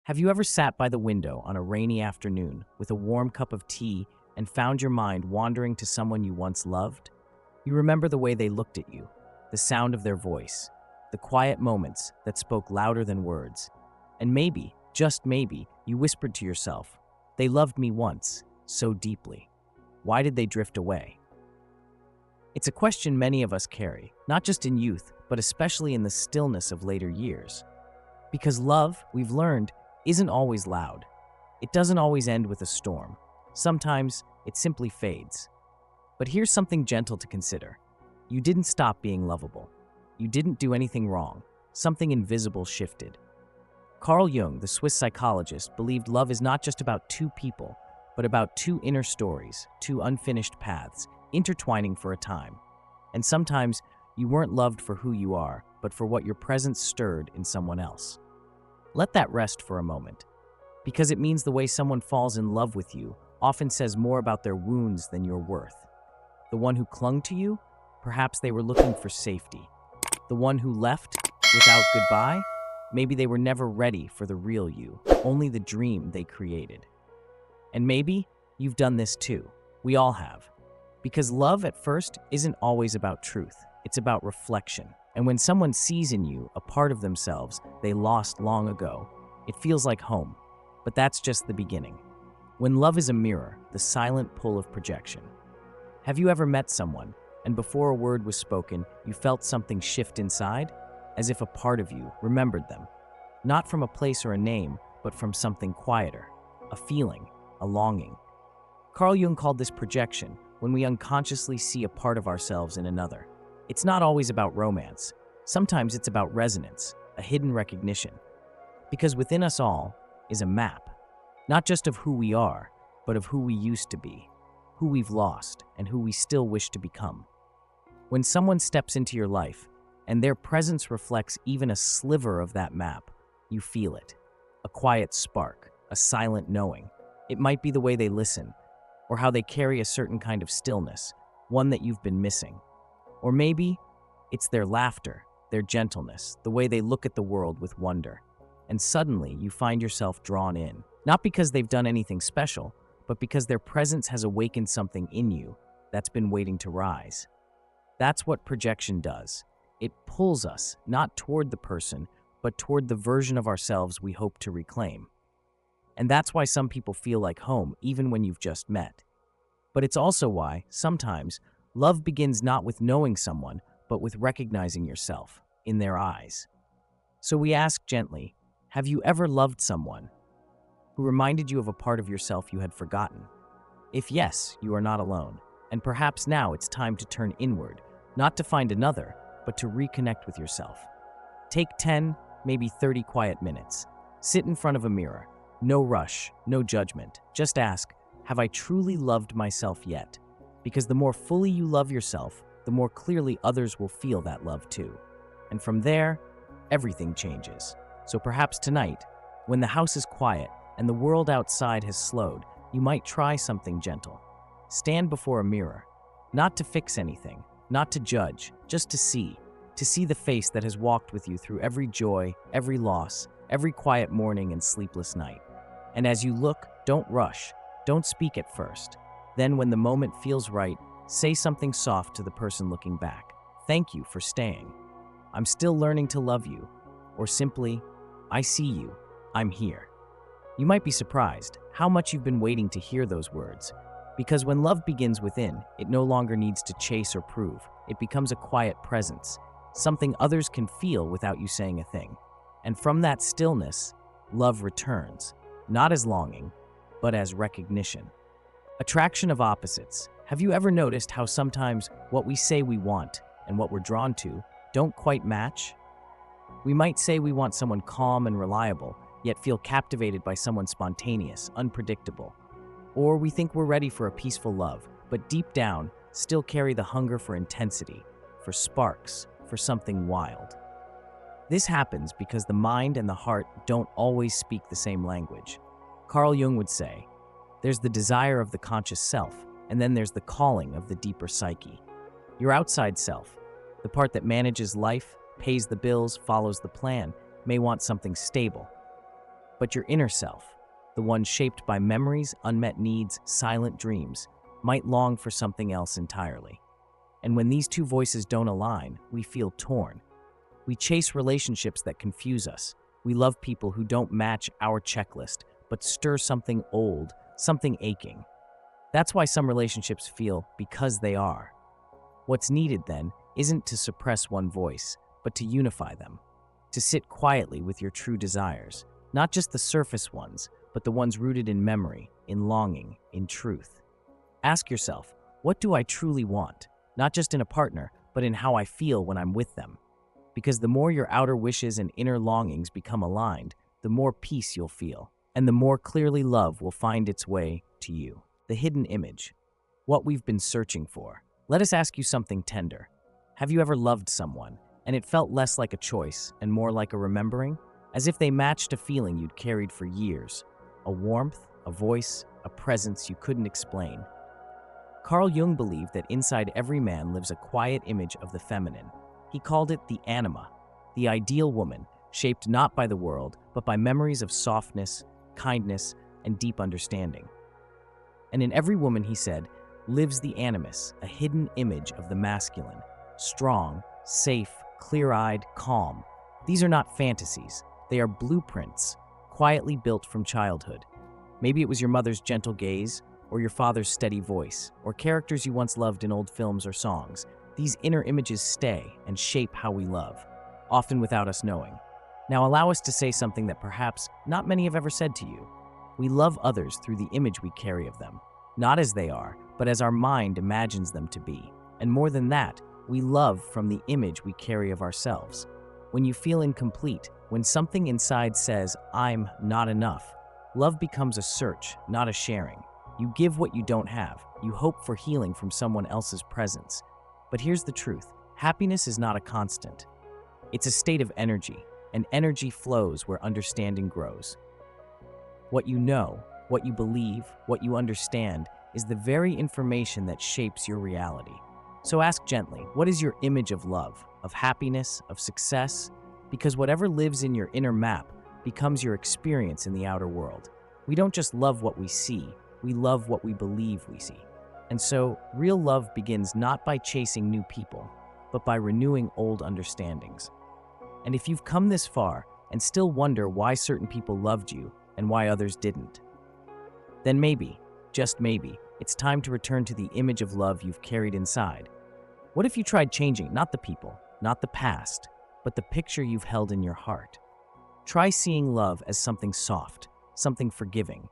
Have you ever sat by the window on a rainy afternoon with a warm cup of tea and found your mind wandering to someone you once loved? You remember the way they looked at you, the sound of their voice, the quiet moments that spoke louder than words. And maybe, just maybe, you whispered to yourself, "They loved me once, so deeply. Why did they drift away?" It's a question many of us carry, not just in youth, but especially in the stillness of later years. Because love, we've learned, isn't always loud. It doesn't always end with a storm. Sometimes it simply fades. But here's something gentle to consider. You didn't stop being lovable. You didn't do anything wrong. Something invisible shifted. Carl Jung, the Swiss psychologist, believed love is not just about two people, but about two inner stories, two unfinished paths, intertwining for a time. And sometimes you weren't loved for who you are, but for what your presence stirred in someone else. Let that rest for a moment, because it means the way someone falls in love with you often says more about their wounds than your worth. The one who clung to you, perhaps they were looking for safety. The one who left without goodbye, maybe they were never ready for the real you, only the dream they created. And maybe you've done this too. We all have. Because love at first isn't always about truth. It's about reflection. And when someone sees in you a part of themselves they lost long ago, it feels like home. But that's just the beginning. When love is a mirror, the silent pull of projection. Have you ever met someone, and before a word was spoken, you felt something shift inside? As if a part of you remembered them. Not from a place or a name, but from something quieter. A feeling, a longing. Carl Jung called this projection, when we unconsciously see a part of ourselves in another. It's not always about romance. Sometimes it's about resonance, a hidden recognition. Because within us all is a map, not just of who we are, but of who we used to be, who we've lost, and who we still wish to become. When someone steps into your life, and their presence reflects even a sliver of that map, you feel it. A quiet spark, a silent knowing. It might be the way they listen, or how they carry a certain kind of stillness, one that you've been missing. Or maybe it's their laughter, their gentleness, the way they look at the world with wonder. And suddenly you find yourself drawn in, not because they've done anything special, but because their presence has awakened something in you that's been waiting to rise. That's what projection does. It pulls us, not toward the person, but toward the version of ourselves we hope to reclaim. And that's why some people feel like home, even when you've just met. But it's also why, sometimes, love begins not with knowing someone, but with recognizing yourself in their eyes. So we ask gently, have you ever loved someone who reminded you of a part of yourself you had forgotten? If yes, you are not alone. And perhaps now it's time to turn inward, not to find another, but to reconnect with yourself. Take 10, maybe 30 quiet minutes. Sit in front of a mirror. No rush, no judgment. Just ask, have I truly loved myself yet? Because the more fully you love yourself, the more clearly others will feel that love too. And from there, everything changes. So perhaps tonight, when the house is quiet and the world outside has slowed, you might try something gentle. Stand before a mirror, not to fix anything, not to judge, just to see the face that has walked with you through every joy, every loss, every quiet morning and sleepless night. And as you look, don't rush, don't speak at first. Then when the moment feels right, say something soft to the person looking back. Thank you for staying. I'm still learning to love you. Or simply, I see you. I'm here. You might be surprised how much you've been waiting to hear those words. Because when love begins within, it no longer needs to chase or prove. It becomes a quiet presence, something others can feel without you saying a thing. And from that stillness, love returns, not as longing, but as recognition. Attraction of opposites. Have you ever noticed how sometimes what we say we want and what we're drawn to don't quite match? We might say we want someone calm and reliable, yet feel captivated by someone spontaneous, unpredictable. Or we think we're ready for a peaceful love, but deep down still carry the hunger for intensity, for sparks, for something wild. This happens because the mind and the heart don't always speak the same language. Carl Jung would say, there's the desire of the conscious self, and then there's the calling of the deeper psyche. Your outside self, the part that manages life, pays the bills, follows the plan, may want something stable. But your inner self, the one shaped by memories, unmet needs, silent dreams, might long for something else entirely. And when these two voices don't align, we feel torn. We chase relationships that confuse us. We love people who don't match our checklist, but stir something old, something aching. That's why some relationships feel because they are. What's needed then isn't to suppress one voice, but to unify them. To sit quietly with your true desires, not just the surface ones, but the ones rooted in memory, in longing, in truth. Ask yourself, what do I truly want? Not just in a partner, but in how I feel when I'm with them. Because the more your outer wishes and inner longings become aligned, the more peace you'll feel, and the more clearly love will find its way to you. The hidden image, what we've been searching for. Let us ask you something tender. Have you ever loved someone, and it felt less like a choice and more like a remembering? As if they matched a feeling you'd carried for years. A warmth, a voice, a presence you couldn't explain. Carl Jung believed that inside every man lives a quiet image of the feminine. He called it the anima, the ideal woman, shaped not by the world, but by memories of softness, kindness, and deep understanding. And in every woman, he said, lives the animus, a hidden image of the masculine, strong, safe, clear-eyed, calm. These are not fantasies. They are blueprints, quietly built from childhood. Maybe it was your mother's gentle gaze, or your father's steady voice, or characters you once loved in old films or songs. These inner images stay and shape how we love, often without us knowing. Now allow us to say something that perhaps not many have ever said to you. We love others through the image we carry of them, not as they are, but as our mind imagines them to be. And more than that, we love from the image we carry of ourselves. When you feel incomplete, when something inside says, I'm not enough, love becomes a search, not a sharing. You give what you don't have. You hope for healing from someone else's presence. But here's the truth. Happiness is not a constant. It's a state of energy, and energy flows where understanding grows. What you know, what you believe, what you understand is the very information that shapes your reality. So ask gently, what is your image of love, of happiness, of success? Because whatever lives in your inner map becomes your experience in the outer world. We don't just love what we see, we love what we believe we see. And so, real love begins not by chasing new people, but by renewing old understandings. And if you've come this far and still wonder why certain people loved you and why others didn't, then maybe, just maybe, it's time to return to the image of love you've carried inside. What if you tried changing not the people, not the past, but the picture you've held in your heart? Try seeing love as something soft, something forgiving,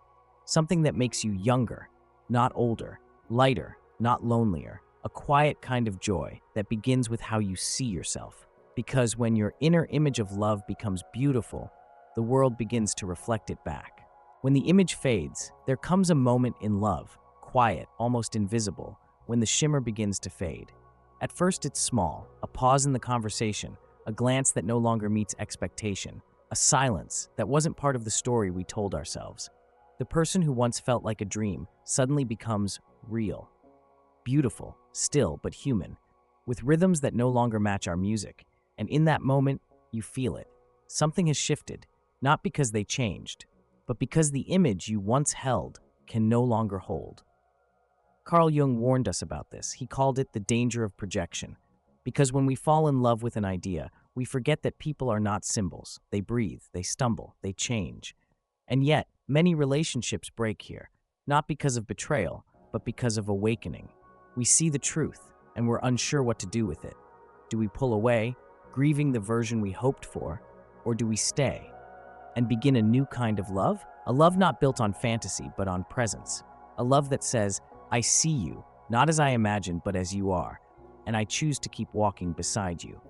something that makes you younger, not older, lighter, not lonelier, a quiet kind of joy that begins with how you see yourself. Because when your inner image of love becomes beautiful, the world begins to reflect it back. When the image fades, there comes a moment in love, quiet, almost invisible, when the shimmer begins to fade. At first it's small, a pause in the conversation, a glance that no longer meets expectation, a silence that wasn't part of the story we told ourselves. The person who once felt like a dream suddenly becomes real, beautiful, still but human, with rhythms that no longer match our music. And in that moment, you feel it. Something has shifted, not because they changed, but because the image you once held can no longer hold. Carl Jung warned us about this. He called it the danger of projection. Because when we fall in love with an idea, we forget that people are not symbols. They breathe, they stumble, they change. And yet, many relationships break here, not because of betrayal, but because of awakening. We see the truth, and we're unsure what to do with it. Do we pull away, grieving the version we hoped for, or do we stay and begin a new kind of love? A love not built on fantasy, but on presence. A love that says, I see you, not as I imagined, but as you are, and I choose to keep walking beside you.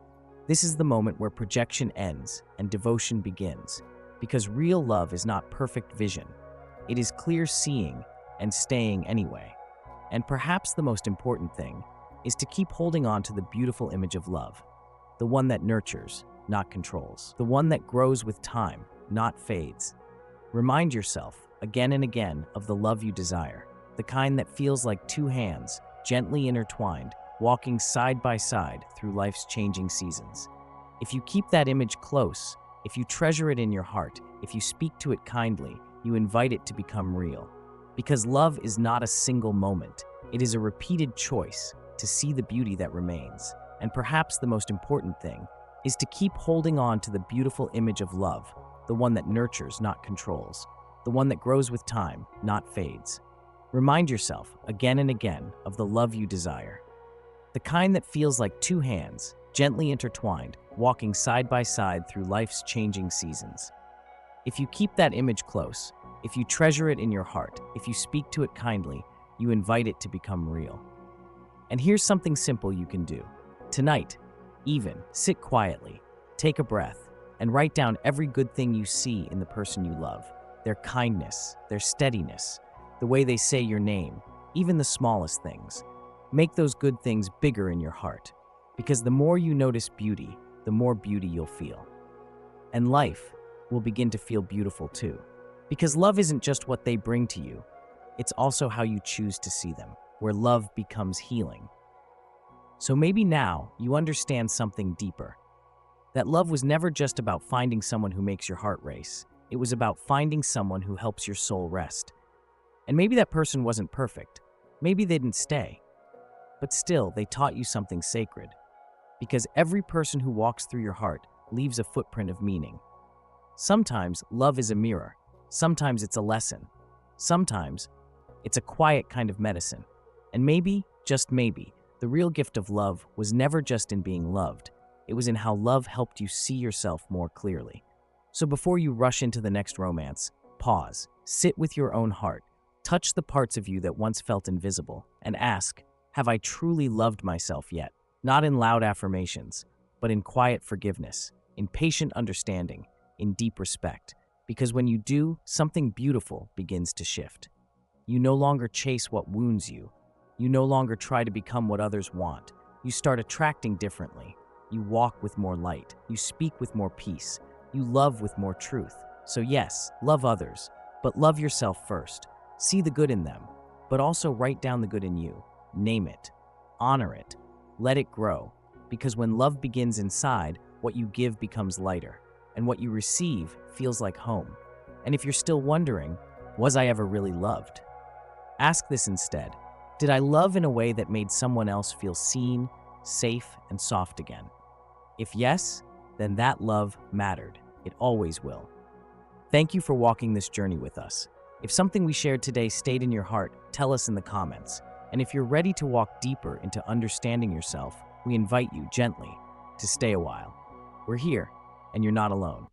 This is the moment where projection ends and devotion begins, because real love is not perfect vision. It is clear seeing and staying anyway. And perhaps the most important thing is to keep holding on to the beautiful image of love, the one that nurtures, not controls, the one that grows with time, not fades. Remind yourself, again and again, of the love you desire, the kind that feels like two hands, gently intertwined, walking side by side through life's changing seasons. If you keep that image close, If you treasure it in your heart, if you speak to it kindly, you invite it to become real. Because love is not a single moment, it is a repeated choice to see the beauty that remains. And perhaps the most important thing is to keep holding on to the beautiful image of love, the one that nurtures, not controls, the one that grows with time, not fades. Remind yourself, again and again, of the love you desire. The kind that feels like two hands, gently intertwined, walking side by side through life's changing seasons. If you keep that image close, if you treasure it in your heart, if you speak to it kindly, you invite it to become real. And here's something simple you can do. Tonight, even, sit quietly, take a breath, and write down every good thing you see in the person you love. Their kindness, their steadiness, the way they say your name, even the smallest things. Make those good things bigger in your heart, because the more you notice beauty, the more beauty you'll feel. And life will begin to feel beautiful too. Because love isn't just what they bring to you, it's also how you choose to see them, where love becomes healing. So maybe now you understand something deeper. That love was never just about finding someone who makes your heart race. It was about finding someone who helps your soul rest. And maybe that person wasn't perfect. Maybe they didn't stay. But still, they taught you something sacred. Because every person who walks through your heart leaves a footprint of meaning. Sometimes love is a mirror. Sometimes it's a lesson. Sometimes it's a quiet kind of medicine. And maybe, just maybe, the real gift of love was never just in being loved. It was in how love helped you see yourself more clearly. So before you rush into the next romance, pause, sit with your own heart, touch the parts of you that once felt invisible, and ask, have I truly loved myself yet? Not in loud affirmations, but in quiet forgiveness, in patient understanding, in deep respect. Because when you do, something beautiful begins to shift. You no longer chase what wounds you. You no longer try to become what others want. You start attracting differently. You walk with more light. You speak with more peace. You love with more truth. So yes, love others, but love yourself first. See the good in them, but also write down the good in you. Name it. Honor it. Let it grow. Because when love begins inside, what you give becomes lighter, and what you receive feels like home. And if you're still wondering, was I ever really loved? Ask this instead. Did I love in a way that made someone else feel seen, safe, and soft again? If yes, then that love mattered. It always will. Thank you for walking this journey with us. If something we shared today stayed in your heart, tell us in the comments. And if you're ready to walk deeper into understanding yourself, we invite you gently to stay a while. We're here, and you're not alone.